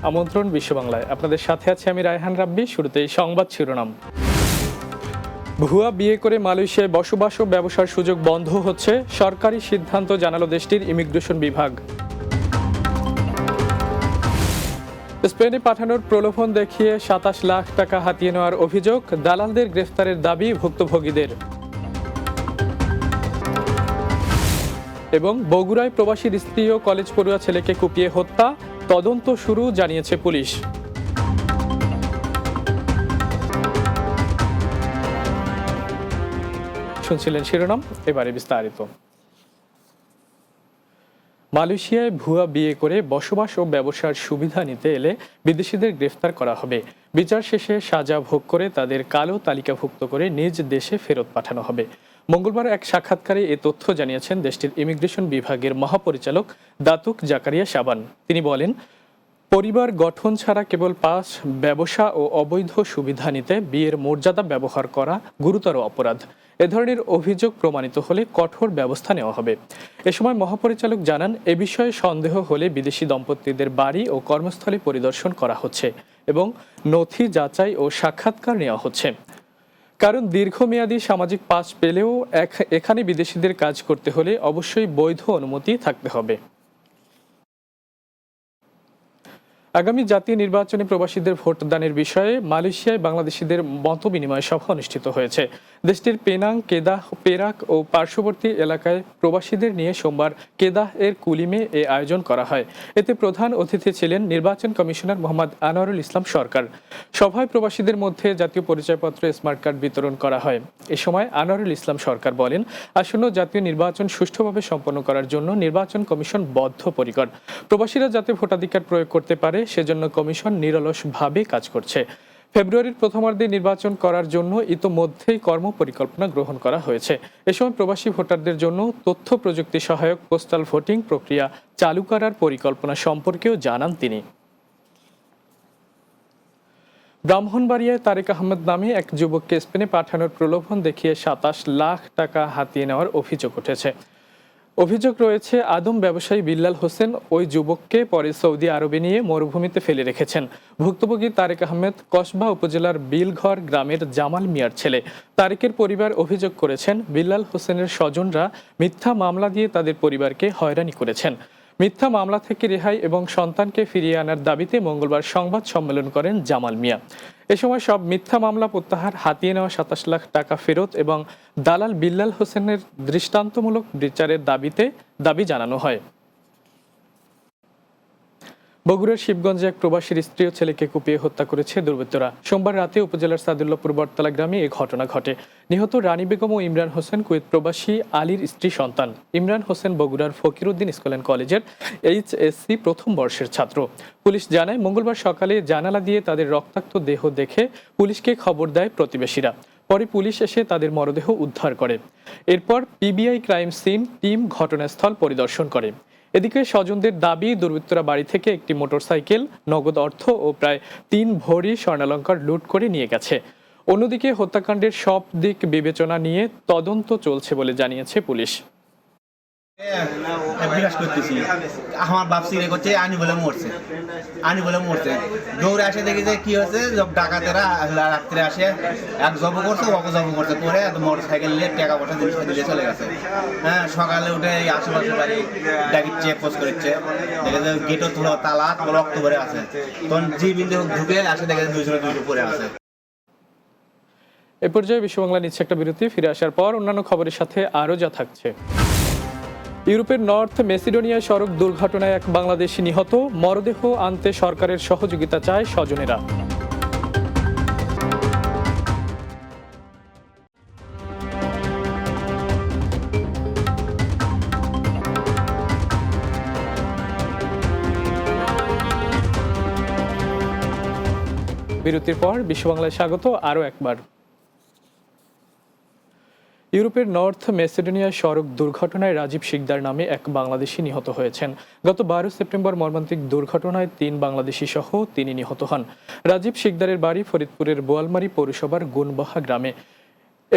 আমন্ত্রণ বিশ্ব বাংলায়। আপনাদের সাথে আছি আমি রায়হান রাব্বি। শুরুতেই সংবাদ শিরোনাম। ভুয়া বিয়ে করে মালয়েশিয়ায় বসবাস ও ব্যবসার সুযোগ বন্ধ হচ্ছে, সরকারি সিদ্ধান্ত জানালো দেশটির ইমিগ্রেশন বিভাগ। স্পেনে পাঠানোর প্রলোভন দেখিয়ে ২৭ লাখ টাকা হাতিয়ে নেওয়ার অভিযোগ, দালালদের গ্রেফতারের দাবি ভুক্তভোগীদের। এবং বগুড়ায় প্রবাসীর স্ত্রী ও কলেজ পড়ুয়া ছেলেকে কুপিয়ে হত্যা, তদন্ত শুরু জানিয়েছে পুলিশ। শুনছিলেন শিরোনাম, এবারে বিস্তারিত। মালয়েশিয়ায় ভুয়া বিয়ে করে বসবাস ও ব্যবসার সুবিধা নিতে এলে বিদেশিদের গ্রেফতার করা হবে। বিচার শেষে সাজা ভোগ করে তাদের কালো তালিকাভুক্ত করে নিজ দেশে ফেরত পাঠানো হবে। মঙ্গলবার এক সাক্ষাৎকারে এ তথ্য জানিয়েছেন দেশটির ইমিগ্রেশন বিভাগের মহাপরিচালক দাতুক জাকারিয়া শাবান। তিনি বলেন, পরিবার গঠন ছাড়া কেবল পাস, ব্যবসা ও অবৈধ সুবিধা নিতে বিয়ের মর্যাদা ব্যবহার করা গুরুতর অপরাধ। এ ধরনের অভিযোগ প্রমাণিত হলে কঠোর ব্যবস্থা নেওয়া হবে। এ সময় মহাপরিচালক জানান, এ বিষয়ে সন্দেহ হলে বিদেশি দম্পতিদের বাড়ি ও কর্মস্থলে পরিদর্শন করা হচ্ছে এবং নথি যাচাই ও সাক্ষাৎকার নেওয়া হচ্ছে। কারণ দীর্ঘমেয়াদী সামাজিক পাস পেলেও এখানে বিদেশিদের কাজ করতে হলে অবশ্যই বৈধ অনুমতি থাকতে হবে। আগামী জাতীয় নির্বাচনে প্রবাসীদের ভোটদানের বিষয়ে মালয়েশিয়ায় বাংলাদেশিদের মতবিনিময় সভা অনুষ্ঠিত হয়েছে। দেশটির পেনাং, কেদাহ, পেরাক ও পার্শ্ববর্তী এলাকায় প্রবাসীদের নিয়ে সোমবার কেদাহ এর কুলিমে এ আয়োজন করা হয়। এতে প্রধান অতিথি ছিলেন নির্বাচন কমিশনার মোহাম্মদ আনোয়ারুল ইসলাম সরকার। সভায় প্রবাসীদের মধ্যে জাতীয় পরিচয়পত্র, স্মার্ট কার্ড বিতরণ করা হয়। এ সময় আনোয়ারুল ইসলাম সরকার বলেন, আসন্ন জাতীয় নির্বাচন সুষ্ঠুভাবে সম্পন্ন করার জন্য নির্বাচন কমিশন বদ্ধপরিকর। প্রবাসীরা যাতে ভোটাধিকার প্রয়োগ করতে পারে সেজন্য কমিশন নিরলসভাবে কাজ করছে। ফেব্রুয়ারির প্রথমার্ধে নির্বাচন করার জন্য ইতোমধ্যেই কর্মপরিকল্পনা গ্রহণ করা হয়েছে। এ সময় প্রবাসী ভোটারদের জন্য তথ্য প্রযুক্তি সহায়ক পোস্টাল ভোটিং প্রক্রিয়া চালু করার পরিকল্পনা সম্পর্কেও জানান তিনি। ব্রাহ্মণবাড়িয়ায় তারেক আহমেদ নামে এক যুবককে স্পেনে পাঠানোর প্রলোভন দেখিয়ে ২৭ লাখ টাকা হাতিয়ে নেওয়ার অভিযোগ উঠেছে। অভিযোগ রয়েছে, আদম ব্যবসায়ী বিল্লাল হোসেন ওই যুবককে পরে সৌদি আরবে নিয়ে মরুভূমিতে ফেলে রেখেছেন। ভুক্তভোগী তারেক আহমেদ কসবা উপজেলার বিলঘর গ্রামের জামাল মিয়ার ছেলে। তারেকের পরিবার অভিযোগ করেছেন, বিল্লাল হোসেনের স্বজনরা মিথ্যা মামলা দিয়ে তাদের পরিবারকে হয়রানি করেছেন। মিথ্যা মামলা থেকে রেহাই এবং সন্তানকে ফিরিয়ে আনার দাবিতে মঙ্গলবার সংবাদ সম্মেলন করেন জামাল মিয়া। এ সময় সব মিথ্যা মামলা প্রত্যাহার, হাতিয়ে নেওয়া ২৭ লাখ টাকা ফেরত এবং দালাল বিল্লাল হোসেনের দৃষ্টান্তমূলক বিচারের দাবি জানানো হয়। বগুড়ার শিবগঞ্জে এক প্রবাসীর স্ত্রী ও ছেলেকে কুপিয়ে হত্যা করেছে দুর্বৃত্তরা। সোমবার রাতে উপজেলার সাদুল্লাপুর বটতলা গ্রামে এ ঘটনা ঘটে। নিহত রানী বেগম ও ইমরান হোসেন কুয়েত প্রবাসী আলীর স্ত্রী সন্তান। ইমরান হোসেন বগুড়ার ফকিরউদ্দিন স্কুল অ্যান্ড কলেজের HSC প্রথম বর্ষের ছাত্র। পুলিশ জানায়, মঙ্গলবার সকালে জানালা দিয়ে তাদের রক্তাক্ত দেহ দেখে পুলিশকে খবর দেয় প্রতিবেশীরা। পরে পুলিশ এসে তাদের মরদেহ উদ্ধার করে। এরপর PBI ক্রাইম সিন টিম ঘটনাস্থল পরিদর্শন করে। এদিকে স্বজনদের দাবি, দুর্বৃত্তরা বাড়ি থেকে একটি মোটরসাইকেল, নগদ অর্থ ও প্রায় ৩ ভরি স্বর্ণালংকার লুট করে নিয়ে গেছে। অন্যদিকে হত্যাকাণ্ডের সব দিক বিবেচনা নিয়ে তদন্ত চলছে বলে জানিয়েছে পুলিশ। বিরাজ করতেছি, আমার বাপ সিরে করছে আনি বলে মরছে দৌড়ে আসে দেখি যে কি হচ্ছে, ডাকাতেরা রাত্রে আসে এক জব করছে, ওকে জব করছে করে মোটর সাইকেল নিয়ে টাকা পয়সা জিনিস দিয়ে চলে গেছে। হ্যাঁ, সকালে উঠে এই আশেপাশে বাড়ি ডাকি চেক পোস্ট করছে, দেখে যে গেটও ধরো তালা রক্ত ভরে আছে। তখন জি বিন্দু ঢুকে আসে দেখে দুইজন পরে আছে। এ পর্যায়ে বিশ্ব বাংলা নিচ্ছে একটা বিরতি। ফিরে আসার পর অন্যান্য খবরের সাথে আরও যা থাকছে। ইউরোপের নর্থ মেসিডোনিয়ায় সড়ক দুর্ঘটনায় এক বাংলাদেশি নিহত, মরদেহ আনতে সরকারের সহযোগিতা চায় স্বজনেরা। বিরতির পর বিশ্ব বাংলায় স্বাগত আরও একবার। ইউরোপের নর্থ মেসিডোনিয়ায় সড়ক দুর্ঘটনায় রাজীব শিকদার নামে এক বাংলাদেশি নিহত হয়েছেন। গত 12 সেপ্টেম্বর মর্মান্তিক দুর্ঘটনায় 3 বাংলাদেশি সহ তিনি নিহত হন। রাজীব শিকদারের বাড়ি ফরিদপুরের বোয়ালমারী পৌরসভার গুনবহা গ্রামে।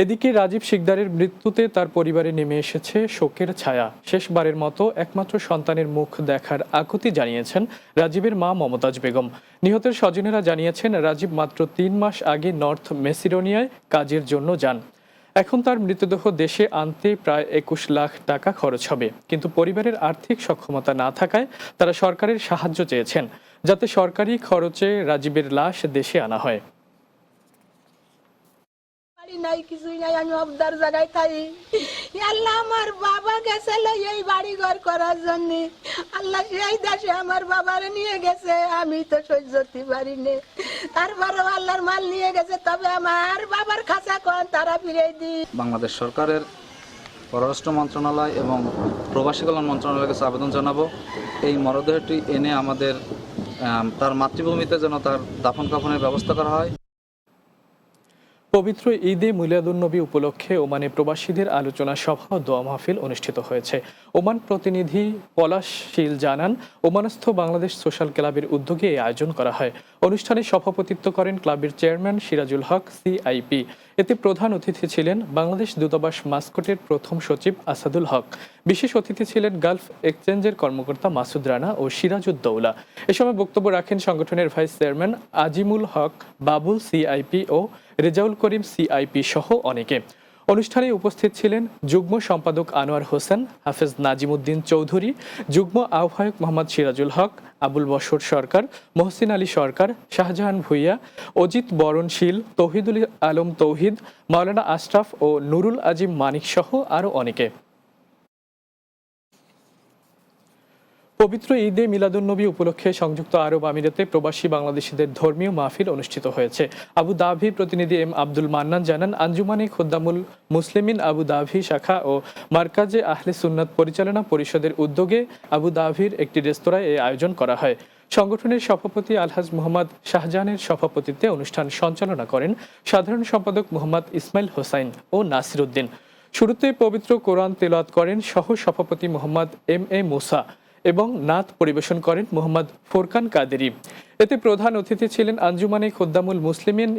এদিকে রাজীব শিকদারের মৃত্যুতে তার পরিবারে নেমে এসেছে শোকের ছায়া। শেষবারের মতো একমাত্র সন্তানের মুখ দেখার আকুতি জানিয়েছেন রাজীবের মা মমতাজ বেগম। নিহতের স্বজনেরা জানিয়েছেন রাজীব মাত্র ৩ মাস আগে নর্থ মেসিডোনিয়ায় কাজের জন্য যান। এখন তার মৃতদেহ দেশে আনতে প্রায় ২১ লাখ টাকা খরচ হবে, কিন্তু পরিবারের আর্থিক সক্ষমতা না থাকায় তারা সরকারের সাহায্য চেয়েছেন, যাতে সরকারি খরচে রাজীবের লাশ দেশে আনা হয়। নাই, কিছুই নাই, আমি অবদার জায়গায় থাই। আল্লাহ আমার বাবা গেছিল এই বাড়ি ঘর করার জন্য, আল্লাহ সেই দেশে আমার বাবারে নিয়ে গেছে, আমি তো সহ্য করতে পারিনি। তারপরেও আল্লাহর মাল নিয়ে গেছে, তবে আমার বাবার খাঁচা কোন তারা ফিরে দিই। বাংলাদেশ সরকারের পররাষ্ট্র মন্ত্রণালয় এবং প্রবাসী কল্যাণ মন্ত্রণালয়ের কাছে আবেদন জানাবো, এই মরদেহটি এনে আমাদের তার মাতৃভূমিতে যেন তার দাফন কাফনের ব্যবস্থা করা হয়। পবিত্র ঈদে মিলাদুন্নবী উপলক্ষে ওমানে প্রবাসীদের আলোচনা সভা ও দোয়া মাহফিল অনুষ্ঠিত হয়েছে। ওমান প্রতিনিধি পলাশ শীল জানান, ওমানস্থ বাংলাদেশ সোশ্যাল ক্লাবের উদ্যোগে এই আয়োজন করা হয়। অনুষ্ঠানে সভাপতিত্ব করেন ক্লাবের চেয়ারম্যান সিরাজুল হক CIP। এতে প্রধান অতিথি ছিলেন বাংলাদেশ দূতাবাস মাস্কটের প্রথম সচিব আসাদুল হক। বিশেষ অতিথি ছিলেন গালফ এক্সচেঞ্জের কর্মকর্তা মাসুদ রানা ও সিরাজউদ্দৌলা। এ সময় বক্তব্য রাখেন সংগঠনের ভাইস চেয়ারম্যান আজিমুল হক, বাবুল CIP ও রেজাউল করিম CIP সহ অনেকে। অনুষ্ঠানে উপস্থিত ছিলেন যুগ্ম সম্পাদক আনোয়ার হোসেন, হাফেজ নাজিমুদ্দিন চৌধুরী, যুগ্ম আহ্বায়ক মোহাম্মদ সিরাজুল হক, আবুল বশর সরকার, মহসিন আলী সরকার, শাহজাহান ভুইয়া, অজিত বরণশীল, তৌহিদুল আলম তৌহিদ, মাওলানা আশরাফ ও নুরুল আজিম মানিক সহ আরও অনেকে। পবিত্র ঈদে মিলাদুন্নবী উপলক্ষে সংযুক্ত আরব আমিরাতে প্রবাসী বাংলাদেশিদের ধর্মীয় মাহফিল অনুষ্ঠিত হয়েছে। আবু দাবি প্রতিনিধি M আব্দুল মান্নান জানান, আঞ্জুমানে খুদ্দামুল মুসলিমিন আবু দাবি শাখা ও মার্কাজে আহলে সুন্নাত পরিচালনা পরিষদের উদ্যোগে আবু দাবির একটি রেস্তোরাঁয় এই আয়োজন করা হয়। সংগঠনের সভাপতি আলহাজ মোহাম্মদ শাহজাহানের সভাপতিত্বে অনুষ্ঠান সঞ্চালনা করেন সাধারণ সম্পাদক মোহাম্মদ ইসমাইল হোসাইন ও নাসির উদ্দিন। শুরুতে পবিত্র কোরআন তেলাওয়াত করেন সহ সভাপতি মোহাম্মদ MA মুসা এবং নাত পরিবেশন করেন মোহাম্মদ ফোরকান কাদেরি। এতে প্রধান অতিথি ছিলেন আঞ্জুমানে খুদ্দামুল মুসলিমিন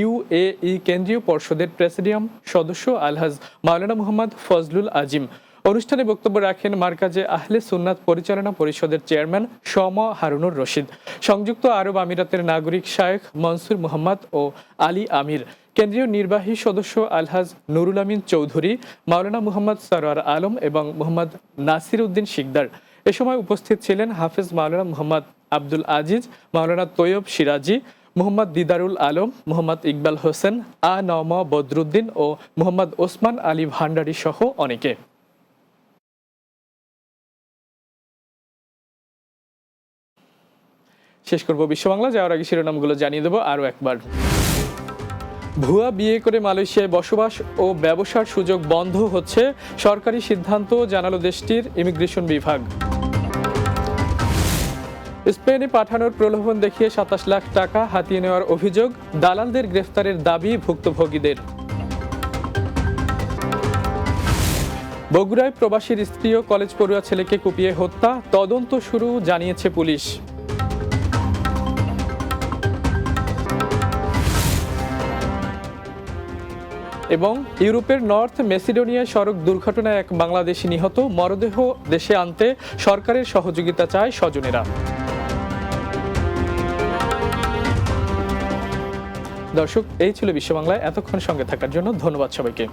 UAE কেন্দ্রীয় পর্ষদের প্রেসিডিয়াম সদস্য আলহাজ মাওলানা মোহাম্মদ ফজলুল আজিম। অনুষ্ঠানে বক্তব্য রাখেন মার্কাজে আহলে সুন্নাত পরিচালনা পরিষদের চেয়ারম্যান শমা হারুনুর রশিদ, সংযুক্ত আরব আমিরাতের নাগরিক শায়েখ মনসুর মোহাম্মদ ও আলী আমির, কেন্দ্রীয় নির্বাহী সদস্য আলহাজ নুরুল আমিন চৌধুরী, মাওলানা মোহাম্মদ সরওয়ার আলম এবং মোহাম্মদ নাসির উদ্দিন শিকদার। এ সময় উপস্থিত ছিলেন হাফেজ মাওলানা মোহাম্মদ আব্দুল আজিজ, মাওলানা তৈয়ব সিরাজি, মোহাম্মদ দিদারুল আলম, মোহাম্মদ ইকবাল হোসেন, নম বদরুদ্দিন ও মোহাম্মদ ওসমান আলী ভান্ডারী সহ অনেকে। শেষ করব বিশ্ব বাংলা, যাওয়ার আগে শিরোনামগুলো জানিয়ে দেব আরও একবার। ভুয়া বিয়ে করে মালয়েশিয়ায় বসবাস ও ব্যবসার সুযোগ বন্ধ হচ্ছে, সরকারি সিদ্ধান্ত জানালো দেশটির ইমিগ্রেশন বিভাগ। স্পেনে পাঠানোর প্রলোভন দেখিয়ে ২৭ লাখ টাকা হাতিয়ে নেওয়ার অভিযোগ, দালালদের গ্রেফতারের দাবি ভুক্তভোগীদের। বগুড়ায় প্রবাসীর স্ত্রী ও কলেজ পড়ুয়া ছেলেকে কুপিয়ে হত্যা, তদন্ত শুরু জানিয়েছে পুলিশ। এবং ইউরোপের নর্থ মেসিডোনিয়ায় সড়ক দুর্ঘটনায় এক বাংলাদেশি নিহত, মরদেহ দেশে আনতে সরকারের সহযোগিতা চায় স্বজনেরা। দর্শক, এই ছিল বিশ্ব বাংলায়। এতক্ষণ সঙ্গে থাকার জন্য ধন্যবাদ সবাইকে।